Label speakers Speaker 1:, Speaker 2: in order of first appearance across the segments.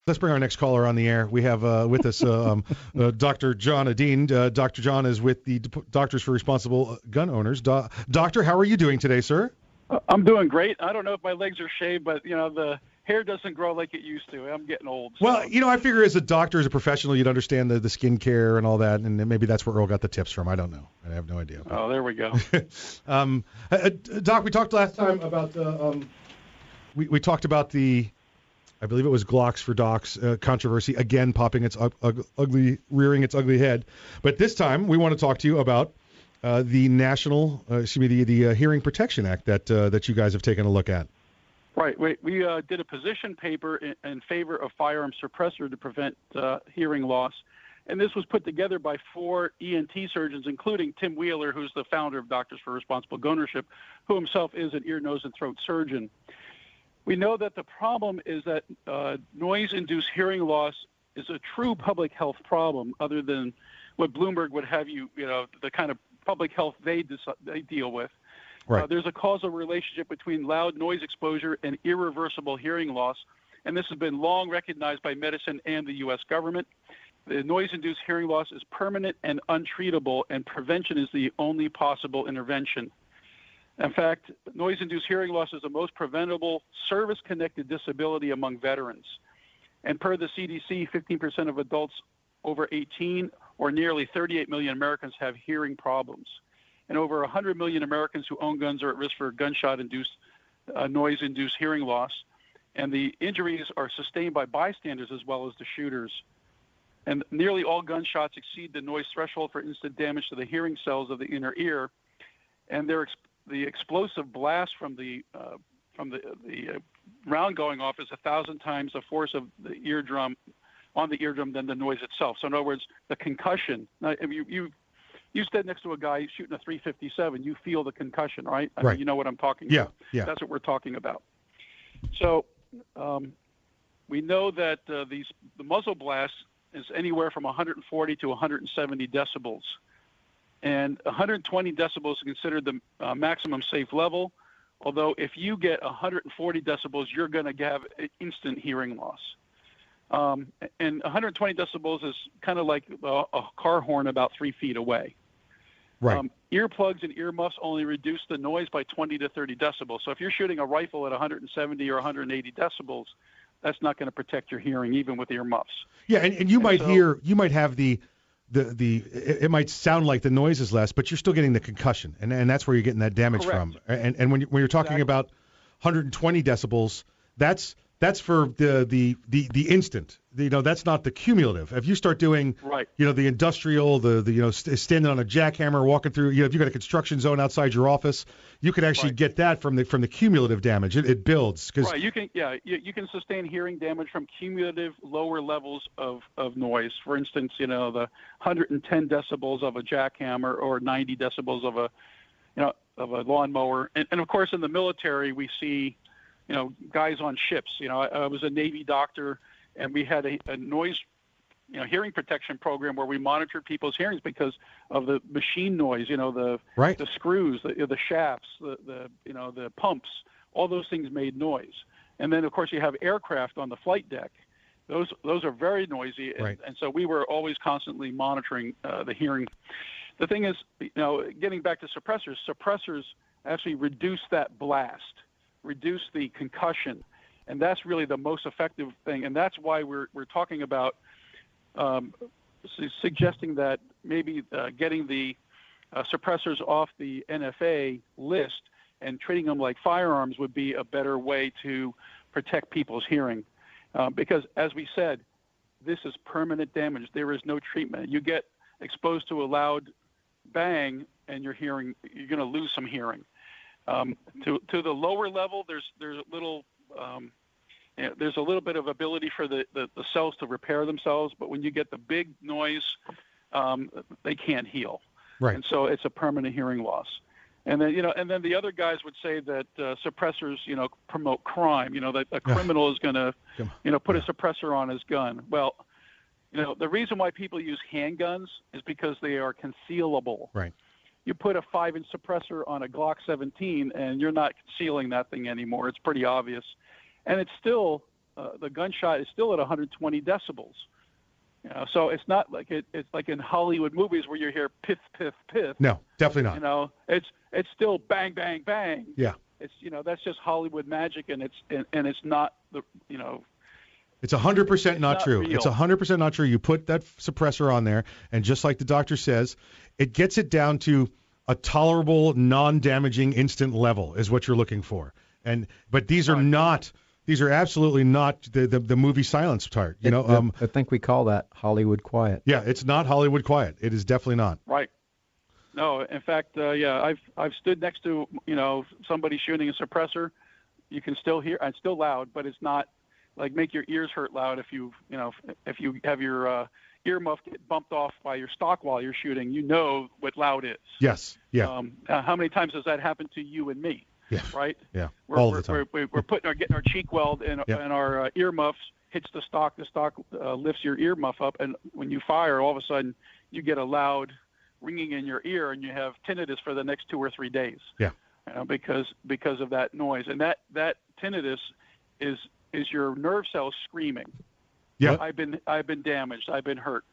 Speaker 1: Let's bring our next caller on the air. We have with us Dr. John Edeen. Dr. John is with the Doctors for Responsible Gun Owners. Doctor, how are you doing today, sir?
Speaker 2: I'm doing great. I don't know if my legs are shaved, but, the hair doesn't grow like it used to. I'm getting old. So.
Speaker 1: Well, I figure as a doctor, as a professional, you'd understand the skin care and all that, and maybe that's where Earl got the tips from. I don't know. I have no idea.
Speaker 2: Oh, there we go.
Speaker 1: Doc, we talked last time about we talked about I believe it was Glocks for Docs controversy, again popping its rearing its ugly head. But this time we want to talk to you about the the Hearing Protection Act that you guys have taken a look at.
Speaker 2: Right. We did a position paper in favor of firearm suppressor to prevent hearing loss. And this was put together by 4 ENT surgeons, including Tim Wheeler, who's the founder of Doctors for Responsible Gun Ownership, who himself is an ear, nose, and throat surgeon. We know that the problem is that noise-induced hearing loss is a true public health problem, other than what Bloomberg would have the kind of public health they deal with.
Speaker 1: Right.
Speaker 2: There's a causal relationship between loud noise exposure and irreversible hearing loss, and this has been long recognized by medicine and the U.S. government. The noise-induced hearing loss is permanent and untreatable, and prevention is the only possible intervention. In fact, noise-induced hearing loss is the most preventable service-connected disability among veterans. And per the CDC, 15% of adults over 18, or nearly 38 million Americans, have hearing problems. And over 100 million Americans who own guns are at risk for gunshot-induced, noise-induced hearing loss. And the injuries are sustained by bystanders as well as the shooters. And nearly all gunshots exceed the noise threshold for instant damage to the hearing cells of the inner ear. And the explosive blast from the round going off is 1,000 times the force of the eardrum than the noise itself. So in other words, the concussion. Now, if you stand next to a guy shooting a .357, you feel the concussion, right? I mean, you know what I'm talking about.
Speaker 1: Yeah.
Speaker 2: That's what we're talking about. So we know that the muzzle blast is anywhere from 140 to 170 decibels. And 120 decibels is considered the maximum safe level, although if you get 140 decibels, you're going to have instant hearing loss. And 120 decibels is kind of like a car horn about 3 feet away.
Speaker 1: Right.
Speaker 2: Earplugs and earmuffs only reduce the noise by 20 to 30 decibels. So if you're shooting a rifle at 170 or 180 decibels, that's not going to protect your hearing, even with earmuffs.
Speaker 1: Yeah, and you might have it might sound like the noise is less, but you're still getting the concussion, and that's where you're getting that damage
Speaker 2: Correct.
Speaker 1: from. And when you're talking about 120 decibels, that's for the instant. That's not the cumulative. If you start doing the industrial, standing on a jackhammer, walking through, if you got a construction zone outside your office, you could actually get that from the cumulative damage. It builds
Speaker 2: you can sustain hearing damage from cumulative lower levels of noise. For instance, the 110 decibels of a jackhammer or 90 decibels of a lawnmower. And of course in the military we see guys on ships. I was a Navy doctor, and we had a noise, hearing protection program where we monitored people's hearings because of the machine noise. The screws, the shafts, the pumps. All those things made noise. And then of course you have aircraft on the flight deck. Those are very noisy, and so we were always constantly monitoring the hearing. The thing is, getting back to suppressors actually reduce that blast, reduce the concussion, and that's really the most effective thing. And that's why we're talking about suggesting that maybe getting the suppressors off the NFA list and treating them like firearms would be a better way to protect people's hearing. Because as we said, this is permanent damage. There is no treatment. You get exposed to a loud bang and you're going to lose some hearing. To the lower level, there's a little bit of ability for the cells to repair themselves, but when you get the big noise, they can't heal.
Speaker 1: Right.
Speaker 2: And so it's a permanent hearing loss. And then the other guys would say that suppressors, promote crime. That a criminal is going to, put a suppressor on his gun. Well, the reason why people use handguns is because they are concealable.
Speaker 1: Right.
Speaker 2: You put a 5-inch suppressor on a Glock 17, and you're not concealing that thing anymore. It's pretty obvious, and it's still the gunshot is still at 120 decibels. So it's not like it's like in Hollywood movies where you hear pith, pith, pith.
Speaker 1: No, definitely not.
Speaker 2: It's still bang, bang, bang.
Speaker 1: Yeah.
Speaker 2: It's that's just Hollywood magic, and it's not the
Speaker 1: It's 100% not true.
Speaker 2: real.
Speaker 1: It's 100% not true. You put that suppressor on there, and just like the doctor says, it gets it down to a tolerable, non-damaging instant level is what you're looking for. But these are not. These are absolutely not the movie silence part.
Speaker 3: I think we call that Hollywood quiet.
Speaker 1: Yeah, it's not Hollywood quiet. It is definitely not.
Speaker 2: Right. No, in fact, I've stood next to somebody shooting a suppressor. You can still hear. It's still loud, but it's not like make your ears hurt loud if you have your earmuff get bumped off by your stock while you're shooting. You know what loud is.
Speaker 1: Yes. Yeah.
Speaker 2: How many times has that happened to you and me?
Speaker 1: Yeah.
Speaker 2: Right.
Speaker 1: Yeah. All the time.
Speaker 2: We're getting our cheek weld and our earmuffs hits the stock. The stock lifts your earmuff up, and when you fire, all of a sudden you get a loud ringing in your ear, and you have tinnitus for the next 2 or 3 days.
Speaker 1: Yeah.
Speaker 2: Because of that noise, and that tinnitus is your nerve cells screaming.
Speaker 1: Yeah.
Speaker 2: I've been damaged. I've been hurt,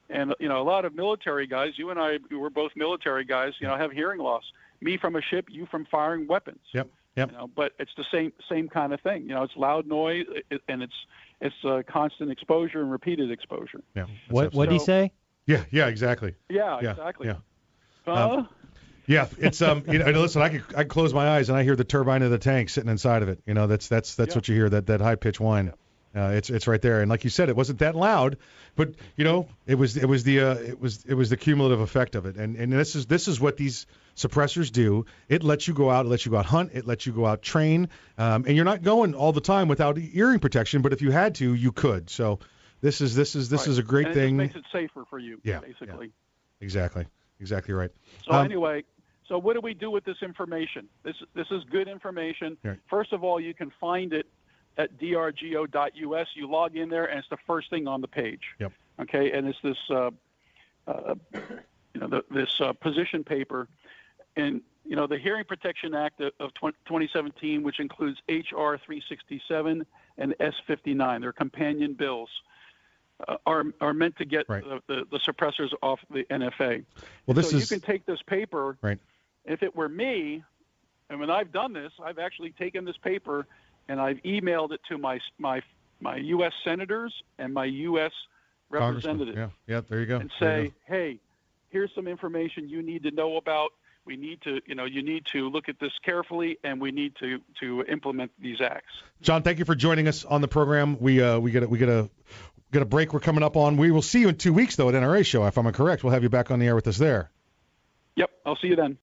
Speaker 2: and a lot of military guys. You and I, we're both military guys. Have hearing loss. Me from a ship, you from firing weapons.
Speaker 1: Yep.
Speaker 2: But it's the same kind of thing. It's loud noise, and it's constant exposure and repeated exposure.
Speaker 1: Yeah.
Speaker 3: What did he say?
Speaker 1: Yeah. Exactly.
Speaker 2: Yeah. Exactly.
Speaker 1: Yeah. Yeah, it's listen, I can close my eyes and I hear the turbine of the tank sitting inside of it. That's what you hear, that high pitched whine. It's right there, and like you said, it wasn't that loud, but it was the cumulative effect of it, and this is what these suppressors do. It lets you go out, hunt, it lets you go out train, and you're not going all the time without hearing protection, but if you had to, you could. So this is a great
Speaker 2: and
Speaker 1: thing.
Speaker 2: It just makes it safer for you, basically.
Speaker 1: Yeah. Exactly right.
Speaker 2: So anyway. So what do we do with this information? This is good information.
Speaker 1: Right.
Speaker 2: First of all, you can find it at DRGO.us. You log in there, and it's the first thing on the page.
Speaker 1: Yep.
Speaker 2: Okay, and it's this this position paper, and the Hearing Protection Act of 2017, which includes HR 367 and S59. They're companion bills. Are meant to get the suppressors off the NFA.
Speaker 1: Well,
Speaker 2: you can take this paper.
Speaker 1: Right.
Speaker 2: If it were me, and when I've done this, I've actually taken this paper and I've emailed it to my U.S. senators and my U.S. representatives.
Speaker 1: Yeah, there you go.
Speaker 2: And say, hey, here's some information you need to know about. We need to, you need to look at this carefully, and we need to implement these acts.
Speaker 1: John, thank you for joining us on the program. We get a break we're coming up on. We will see you in 2 weeks, though, at NRA Show. If I'm correct, we'll have you back on the air with us there.
Speaker 2: Yep, I'll see you then.